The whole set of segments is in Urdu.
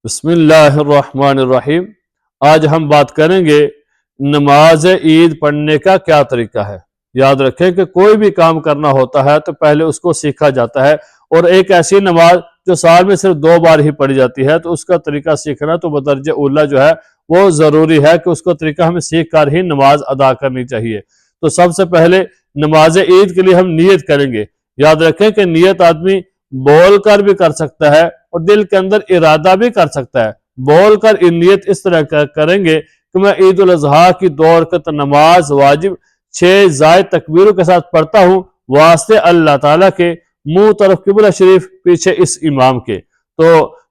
بسم اللہ الرحمن الرحیم۔ آج ہم بات کریں گے نماز عید پڑھنے کا کیا طریقہ ہے۔ یاد رکھیں کہ کوئی بھی کام کرنا ہوتا ہے تو پہلے اس کو سیکھا جاتا ہے، اور ایک ایسی نماز جو سال میں صرف 2 بار ہی پڑھی جاتی ہے تو اس کا طریقہ سیکھنا تو بدرجہ اولا جو ہے وہ ضروری ہے کہ اس کا طریقہ ہمیں سیکھ کر ہی نماز ادا کرنی چاہیے۔ تو سب سے پہلے نماز عید کے لیے ہم نیت کریں گے۔ یاد رکھیں کہ نیت آدمی بول کر بھی کر سکتا ہے اور دل کے اندر ارادہ بھی کر سکتا ہے۔ بول کر نیت اس طرح کریں گے کہ میں عید الاضحیٰ کی 2 رکعت نماز واجب 6 زائد تکبیروں کے ساتھ پڑھتا ہوں، واسطے اللہ تعالیٰ کے، منہ طرف قبلہ شریف، پیچھے اس امام کے۔ تو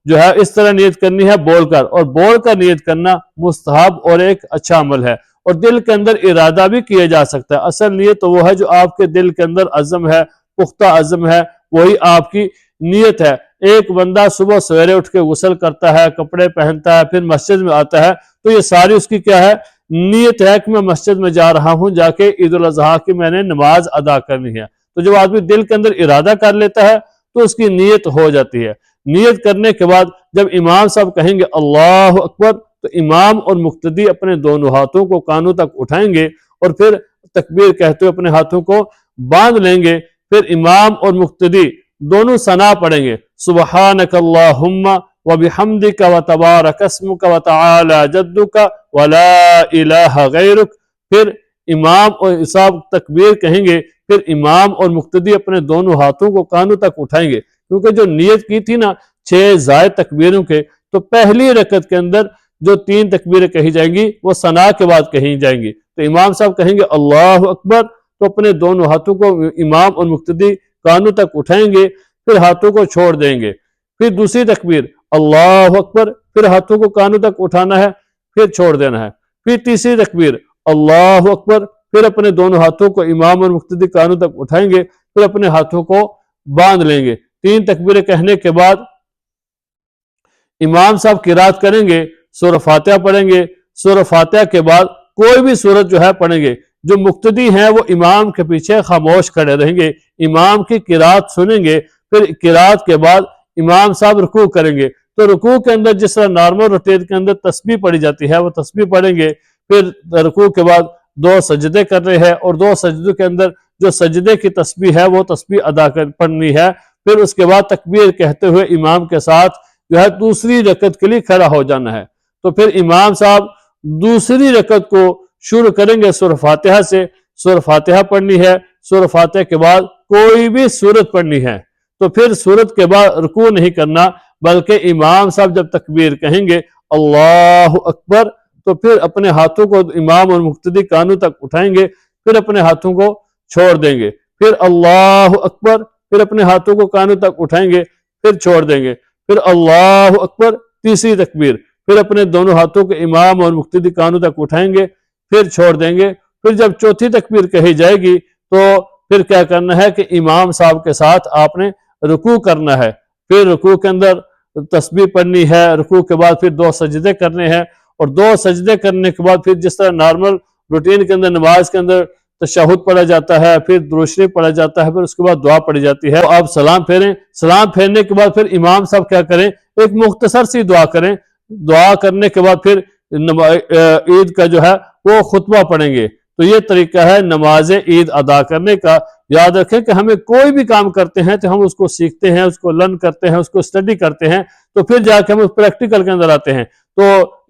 جو ہے اس طرح نیت کرنی ہے بول کر، اور بول کر نیت کرنا مستحب اور ایک اچھا عمل ہے، اور دل کے اندر ارادہ بھی کیا جا سکتا ہے۔ اصل نیت تو وہ ہے جو آپ کے دل کے اندر عزم ہے، پختہ عزم ہے، وہی آپ کی نیت ہے۔ ایک بندہ صبح سویرے اٹھ کے غسل کرتا ہے، کپڑے پہنتا ہے، پھر مسجد میں آتا ہے، تو یہ ساری اس کی کیا ہے؟ نیت ہے کہ میں مسجد میں جا رہا ہوں، جا کے عید الاضحیٰ کی میں نے نماز ادا کرنی ہے۔ تو جب آدمی دل کے اندر ارادہ کر لیتا ہے تو اس کی نیت ہو جاتی ہے۔ نیت کرنے کے بعد جب امام صاحب کہیں گے اللہ اکبر، تو امام اور مقتدی اپنے دونوں ہاتھوں کو کانوں تک اٹھائیں گے اور پھر تکبیر کہتے ہوئے اپنے ہاتھوں کو باندھ لیں گے۔ پھر امام اور مقتدی دونوں ثنا پڑھیں گے، سبحانک اللہم وبحمدک وتبارک اسمک وتعالی جدک ولا الہ غیرک۔ پھر امام اور صاحب تکبیر کہیں گے، پھر امام اور مقتدی اپنے دونوں ہاتھوں کو کانوں تک اٹھائیں گے، کیونکہ جو نیت کی تھی نا 6 زائد تکبیروں کے، تو پہلی رکعت کے اندر جو 3 تکبیریں کہی جائیں گی وہ ثنا کے بعد کہی جائیں گی۔ تو امام صاحب کہیں گے اللہ اکبر، تو اپنے دونوں ہاتھوں کو امام اور مقتدی کانوں تک اٹھائیں گے، پھر ہاتھوں کو چھوڑ دیں گے۔ پھر دوسری تکبیر اللہ اکبر، پھر ہاتھوں کو کانوں تک اٹھانا ہے، پھر چھوڑ دینا ہے۔ پھر تیسری تکبیر اللہ اکبر، پھر اپنے دونوں ہاتھوں کو امام اور مقتدی کانوں تک اٹھائیں گے، پھر اپنے ہاتھوں کو باندھ لیں گے۔ 3 تکبیریں کہنے کے بعد امام صاحب قرات کریں گے، سورہ فاتحہ پڑھیں گے۔ سورہ فاتحہ کے بعد کوئی بھی سورت جو ہے پڑھیں گے۔ جو مقتدی ہیں وہ امام کے پیچھے خاموش کھڑے رہیں گے، امام کی قرات سنیں گے۔ پھر قرات کے بعد امام صاحب رکوع کریں گے، تو رکوع کے اندر جس طرح نارمل روٹین کے اندر تسبیح پڑھی جاتی ہے وہ تسبیح پڑھیں گے۔ پھر رکوع کے بعد 2 سجدے کرنے ہیں، اور 2 سجدوں کے اندر جو سجدے کی تسبیح ہے وہ تسبیح ادا پڑھنی ہے۔ پھر اس کے بعد تکبیر کہتے ہوئے امام کے ساتھ جو ہے دوسری رکعت کے لیے کھڑا ہو جانا ہے۔ تو پھر امام صاحب دوسری رکعت کو شروع کریں گے سورہ فاتحہ سے، سورہ فاتحہ پڑھنی ہے۔ سورہ فاتحہ کے بعد کوئی بھی سورت پڑھنی ہے، تو پھر سورت کے بعد رکوع نہیں کرنا، بلکہ امام صاحب جب تکبیر کہیں گے اللہ اکبر، تو پھر اپنے ہاتھوں کو امام اور مقتدی کانوں تک اٹھائیں گے، پھر اپنے ہاتھوں کو چھوڑ دیں گے۔ پھر اللہ اکبر، پھر اپنے ہاتھوں کو کانوں تک اٹھائیں گے، پھر چھوڑ دیں گے۔ پھر اللہ اکبر، تیسری تکبیر، پھر اپنے دونوں ہاتھوں کو امام اور مقتدی کانوں تک اٹھائیں گے، پھر چھوڑ دیں گے۔ پھر جب چوتھی تکبیر کہی جائے گی تو پھر کیا کرنا ہے کہ امام صاحب کے ساتھ آپ نے رکوع کرنا ہے۔ پھر رکوع کے اندر تسبیح پڑھنی ہے، رکوع کے بعد پھر 2 سجدے کرنے ہیں، اور 2 سجدے کرنے کے بعد پھر جس طرح نارمل روٹین کے اندر نماز کے اندر تشہد پڑھا جاتا ہے، پھر درود شریف پڑھا جاتا ہے، پھر اس کے بعد دعا پڑھی جاتی ہے۔ آپ سلام پھیریں، سلام پھیرنے کے بعد پھر امام صاحب کیا کریں؟ ایک مختصر سی دعا کریں۔ دعا کرنے کے بعد پھر عید کا جو ہے وہ خطبہ پڑھیں گے۔ تو یہ طریقہ ہے نماز عید ادا کرنے کا۔ یاد رکھیں کہ ہمیں کوئی بھی کام کرتے ہیں تو ہم اس کو سیکھتے ہیں، اس کو لرن کرتے ہیں، اس کو اسٹڈی کرتے ہیں، تو پھر جا کے ہم اس پریکٹیکل کے اندر آتے ہیں۔ تو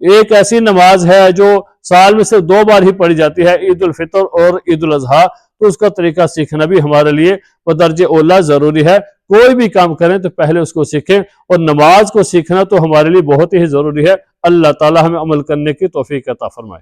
ایک ایسی نماز ہے جو سال میں صرف 2 بار ہی پڑھی جاتی ہے، عید الفطر اور عید الاضحیٰ، تو اس کا طریقہ سیکھنا بھی ہمارے لیے بدرجہ اولا ضروری ہے۔ کوئی بھی کام کریں تو پہلے اس کو سیکھیں، اور نماز کو سیکھنا تو ہمارے لیے بہت ہی ضروری ہے۔ اللہ تعالی ہمیں عمل کرنے کی توفیق عطا فرمائے۔